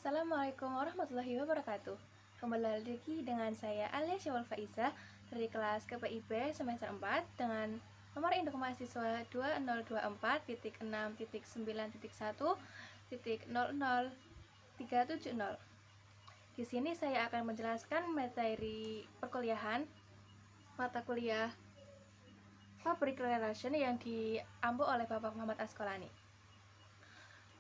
Assalamualaikum warahmatullahi wabarakatuh. Kembali lagi dengan saya Alia Syawal Faiza dari kelas KPIB semester 4 dengan nomor induk mahasiswa 2064.6.9.1.00370. Di sini saya akan menjelaskan materi perkuliahan mata kuliah Public Relation yang diampu oleh Bapak Muhammad Asqalani.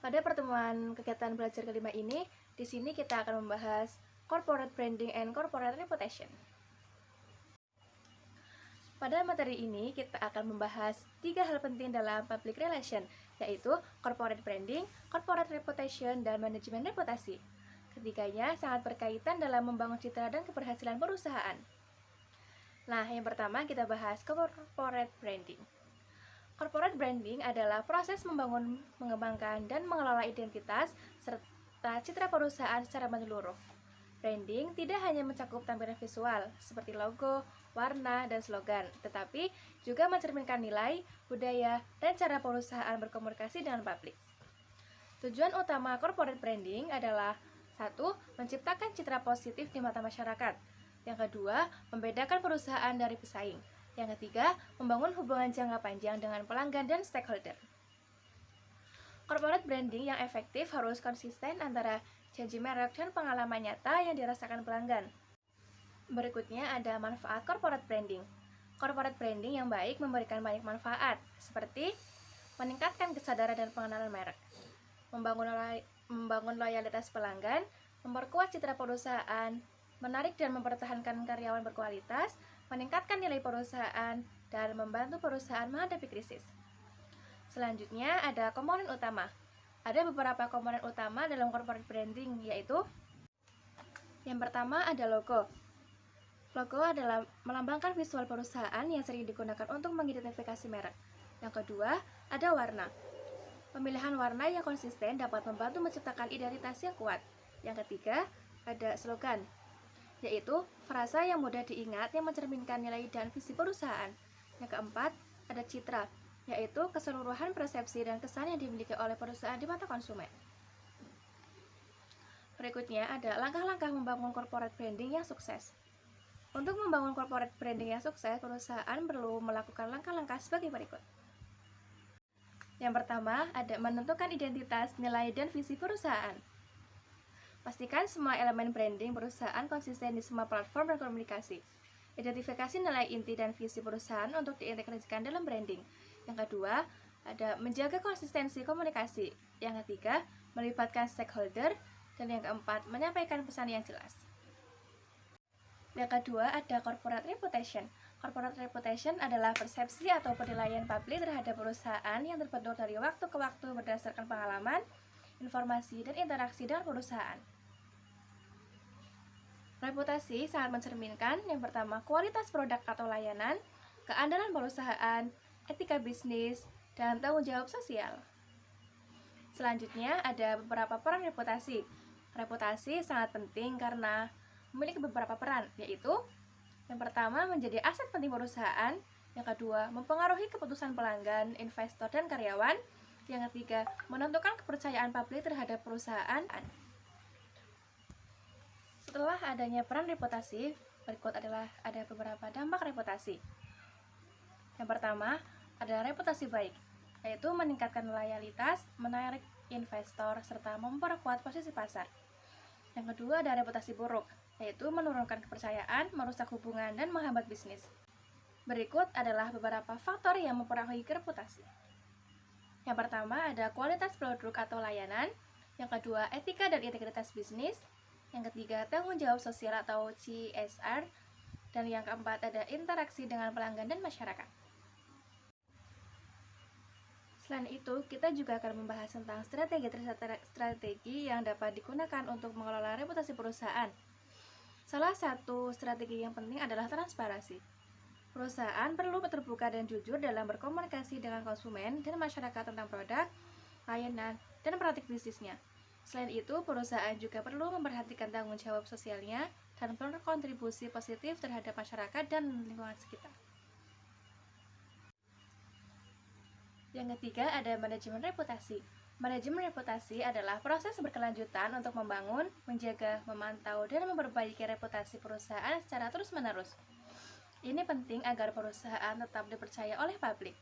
Pada pertemuan kegiatan belajar kelima ini, di sini kita akan membahas Corporate Branding and Corporate Reputation. Pada materi ini, kita akan membahas 3 hal penting dalam public relation, yaitu Corporate Branding, Corporate Reputation, dan Manajemen Reputasi. Ketiganya sangat berkaitan dalam membangun citra dan keberhasilan perusahaan. Nah, yang pertama kita bahas Corporate Branding. Corporate branding adalah proses membangun, mengembangkan, dan mengelola identitas serta citra perusahaan secara menyeluruh. Branding tidak hanya mencakup tampilan visual seperti logo, warna, dan slogan, tetapi juga mencerminkan nilai, budaya, dan cara perusahaan berkomunikasi dengan publik. Tujuan utama corporate branding adalah 1. Menciptakan citra positif di mata masyarakat. Yang kedua, membedakan perusahaan dari pesaing. Yang ketiga, membangun hubungan jangka panjang dengan pelanggan dan stakeholder. Corporate branding yang efektif harus konsisten antara janji merek dan pengalaman nyata yang dirasakan pelanggan. Berikutnya ada manfaat corporate branding. Corporate branding yang baik memberikan banyak manfaat, seperti meningkatkan kesadaran dan pengenalan merek, membangun loyalitas pelanggan, memperkuat citra perusahaan, menarik dan mempertahankan karyawan berkualitas, meningkatkan nilai perusahaan, dan membantu perusahaan menghadapi krisis. Selanjutnya ada komponen utama. Ada beberapa komponen utama dalam corporate branding, yaitu yang pertama ada logo. Logo adalah melambangkan visual perusahaan yang sering digunakan untuk mengidentifikasi merek. Yang kedua, ada warna. Pemilihan warna yang konsisten dapat membantu menciptakan identitas yang kuat. Yang ketiga, ada slogan, yaitu frasa yang mudah diingat yang mencerminkan nilai dan visi perusahaan. Yang keempat, ada citra, yaitu keseluruhan persepsi dan kesan yang dimiliki oleh perusahaan di mata konsumen. Berikutnya ada langkah-langkah membangun corporate branding yang sukses. Untuk membangun corporate branding yang sukses, perusahaan perlu melakukan langkah-langkah sebagai berikut. Yang pertama, ada menentukan identitas, nilai, dan visi perusahaan. Pastikan semua elemen branding perusahaan konsisten di semua platform dan komunikasi. Identifikasi nilai inti dan visi perusahaan untuk diintegrasikan dalam branding. Yang kedua, ada menjaga konsistensi komunikasi. Yang ketiga, melibatkan stakeholder. Dan yang keempat, menyampaikan pesan yang jelas. Yang kedua, ada corporate reputation. Corporate reputation adalah persepsi atau penilaian publik terhadap perusahaan yang terbentuk dari waktu ke waktu berdasarkan pengalaman, informasi, dan interaksi dengan perusahaan. Reputasi sangat mencerminkan yang pertama kualitas produk atau layanan, keandalan perusahaan, etika bisnis, dan tanggung jawab sosial. Selanjutnya ada beberapa peran reputasi. Reputasi sangat penting karena memiliki beberapa peran, yaitu yang pertama menjadi aset penting perusahaan, yang kedua mempengaruhi keputusan pelanggan, investor, dan karyawan, yang ketiga menentukan kepercayaan publik terhadap perusahaan. Setelah adanya peran reputasi, berikut adalah ada beberapa dampak reputasi. Yang pertama, ada reputasi baik, yaitu meningkatkan loyalitas, menarik investor, serta memperkuat posisi pasar. Yang kedua, ada reputasi buruk, yaitu menurunkan kepercayaan, merusak hubungan, dan menghambat bisnis. Berikut adalah beberapa faktor yang mempengaruhi reputasi. Yang pertama, ada kualitas produk atau layanan. Yang kedua, etika dan integritas bisnis. Yang ketiga, tanggung jawab sosial atau CSR. Dan yang keempat, ada interaksi dengan pelanggan dan masyarakat. Selain itu, kita juga akan membahas tentang strategi yang dapat digunakan untuk mengelola reputasi perusahaan. Salah satu strategi yang penting adalah transparansi. Perusahaan perlu terbuka dan jujur dalam berkomunikasi dengan konsumen dan masyarakat tentang produk, layanan, dan praktik bisnisnya. Selain itu, perusahaan juga perlu memperhatikan tanggung jawab sosialnya dan berkontribusi positif terhadap masyarakat dan lingkungan sekitar. Yang ketiga ada manajemen reputasi. Manajemen reputasi adalah proses berkelanjutan untuk membangun, menjaga, memantau, dan memperbaiki reputasi perusahaan secara terus-menerus. Ini penting agar perusahaan tetap dipercaya oleh publik.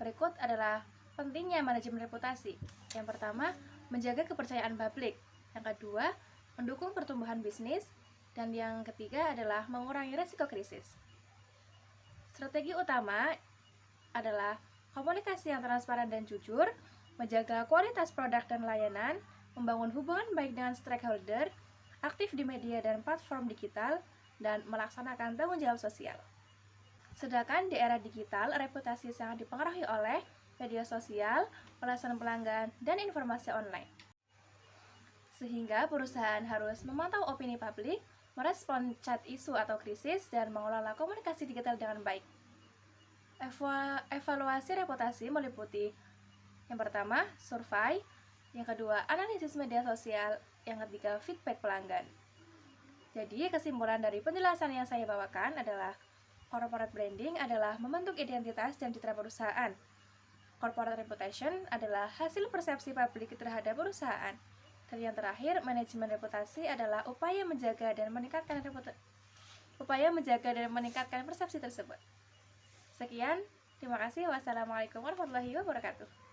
Berikut adalah pentingnya manajemen reputasi. Yang pertama, menjaga kepercayaan publik. Yang kedua, mendukung pertumbuhan bisnis. Dan yang ketiga adalah mengurangi risiko krisis. Strategi utama adalah komunikasi yang transparan dan jujur, menjaga kualitas produk dan layanan, membangun hubungan baik dengan stakeholder, aktif di media dan platform digital, dan melaksanakan tanggung jawab sosial. Sedangkan di era digital, reputasi sangat dipengaruhi oleh media sosial, ulasan pelanggan, dan informasi online. Sehingga perusahaan harus memantau opini publik, merespon chat isu atau krisis, dan mengelola komunikasi digital dengan baik. Evaluasi reputasi meliputi yang pertama, survei, yang kedua, analisis media sosial, yang ketiga, feedback pelanggan. Jadi, kesimpulan dari penjelasan yang saya bawakan adalah corporate branding adalah membentuk identitas dan citra perusahaan. Corporate reputation adalah hasil persepsi publik terhadap perusahaan. Dan yang terakhir, manajemen reputasi adalah upaya menjaga dan meningkatkan persepsi tersebut. Sekian, terima kasih. Wassalamualaikum warahmatullahi wabarakatuh.